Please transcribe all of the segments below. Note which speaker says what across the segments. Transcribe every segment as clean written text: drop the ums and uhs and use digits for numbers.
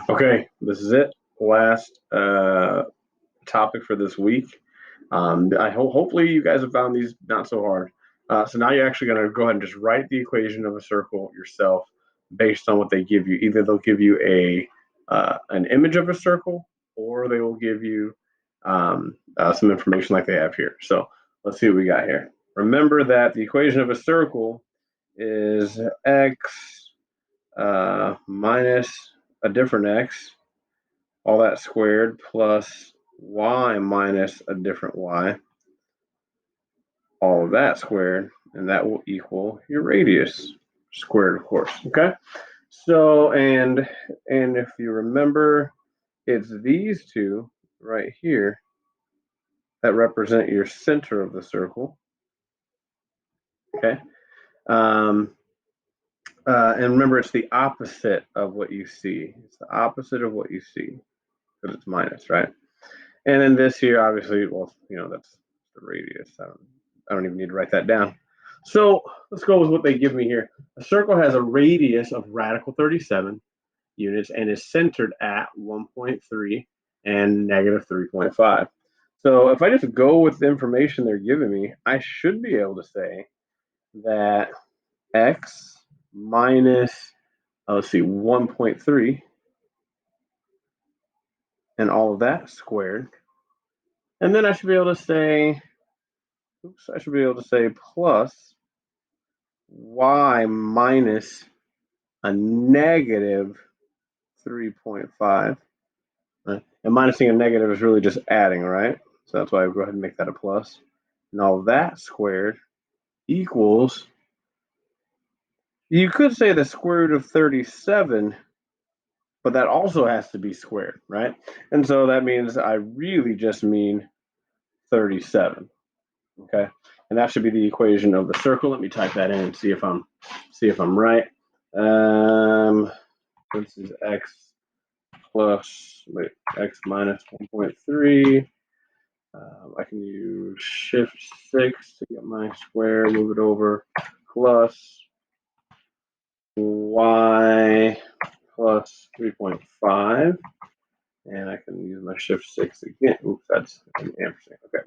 Speaker 1: Okay, this is it. Last topic for this week. Hopefully you guys have found these not so hard. So now you're actually going to go ahead and just write the equation of a circle yourself based on what they give you. Either they'll give you an image of a circle, or they will give you some information like they have here. So let's see what we got here. Remember that the equation of a circle is x minus a different x, all that squared, plus y minus a different y, all of that squared, and that will equal your radius squared, of course. Okay. So and if you remember, it's these two right here that represent your center of the circle. Okay. Um, and remember, it's the opposite of what you see. It's the opposite of what you see because it's minus, right? And then this here, obviously, well, that's the radius. I don't even need to write that down. So let's go with what they give me here. A circle has a radius of radical 37 units and is centered at 1.3 and negative 3.5. So if I just go with the information they're giving me, I should be able to say that x minus, let's see, 1.3 and all of that squared. And then I should be able to say, plus y minus a negative 3.5. Right? And minusing a negative is really just adding, right? So that's why I go ahead and make that a plus. And all that squared equals, you could say the square root of 37, but that also has to be squared, right? And so that means I really just mean 37. Okay, and that should be the equation of the circle. Let me type that in and see if I'm right. This is x minus 1.3. I can use shift 6 to get my square, move it over, plus y plus 3.5. And I can use my shift 6 again. Oops, that's an ampersand. Okay,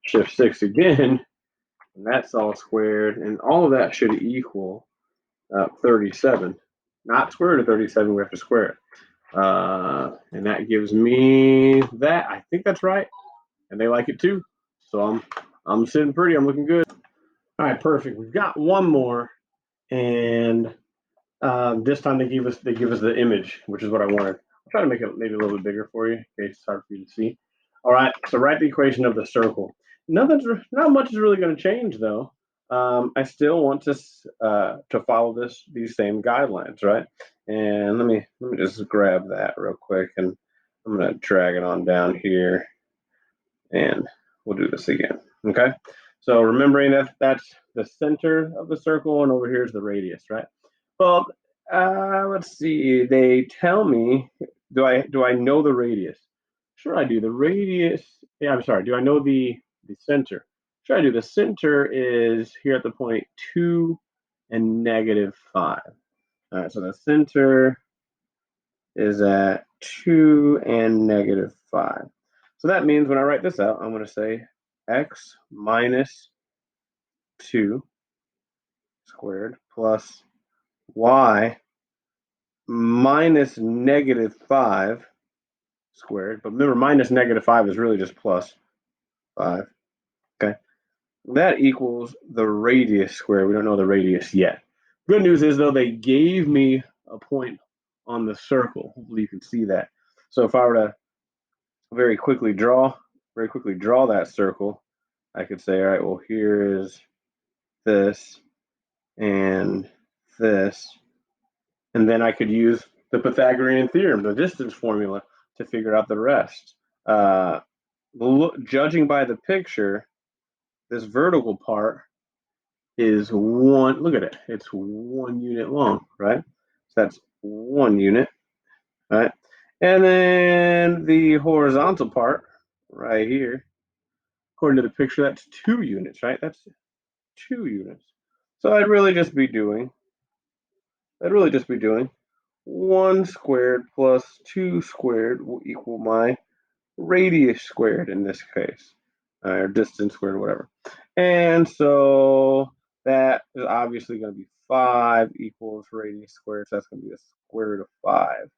Speaker 1: shift 6 again, and that's all squared, and all of that should equal 37. Not square root of 37, we have to square it. And that gives me that. I think that's right, and they like it too. So I'm sitting pretty. I'm looking good. All right, perfect. We've got one more, and this time they give us the image, which is what I wanted. I'll try to make it maybe a little bit bigger for you in case it's hard for you to see. All right, so write the equation of the circle. Not much is really going to change though. I still want to follow these same guidelines, right? And let me just grab that real quick, and I'm going to drag it on down here, and we'll do this again. Okay. So remembering that that's the center of the circle, and over here is the radius, right? Well, let's see. They tell me, do I know the radius? Sure, I do. The radius. Yeah, I'm sorry. Do I know the center? Sure, I do. The center is here at the point 2 and negative 5. All right. So the center is at 2 and negative 5. So that means when I write this out, I'm going to say x minus 2 squared plus y minus negative 5 squared. But remember, minus negative 5 is really just plus 5. Okay. That equals the radius squared. We don't know the radius yet. Good news is, though, they gave me a point on the circle. Hopefully you can see that. So if I were to very quickly draw that circle, I could say, all right, well, here is this and this, and then I could use the Pythagorean theorem, the distance formula, to figure out the rest. Judging by the picture, this vertical part is one. Look at it; it's 1 unit long, right? So that's 1 unit, right? And then the horizontal part right here, according to the picture, that's 2 units, right? That's 2 units. So I'd really just be doing 1 squared plus 2 squared will equal my radius squared in this case, or distance squared, whatever. And so that is obviously going to be 5 equals radius squared. So that's going to be the square root of 5,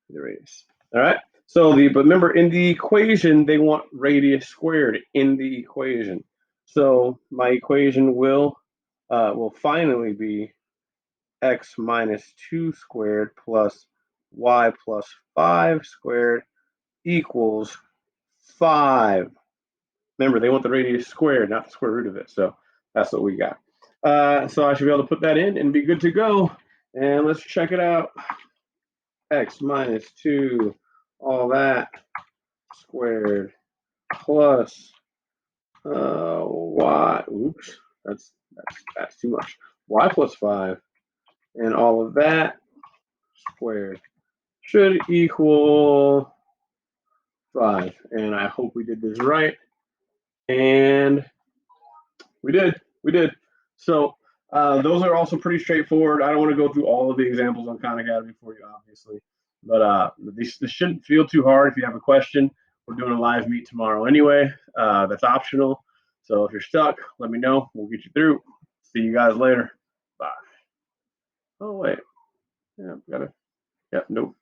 Speaker 1: the radius. All right. So but remember, in the equation, they want radius squared in the equation. So my equation will finally be x minus 2 squared plus y plus 5 squared equals 5. Remember, they want the radius squared, not the square root of it. So that's what we got. So I should be able to put that in and be good to go. And let's check it out. X minus 2, all that squared plus y. Oops, that's too much. Y plus 5 and all of that squared should equal 5. And I hope we did this right. And we did. So those are also pretty straightforward. I don't want to go through all of the examples on Khan Academy for you, obviously. But this shouldn't feel too hard if you have a question. We're doing a live meet tomorrow anyway. That's optional. So if you're stuck, let me know. We'll get you through. See you guys later. Bye. Oh, wait. Yeah, nope.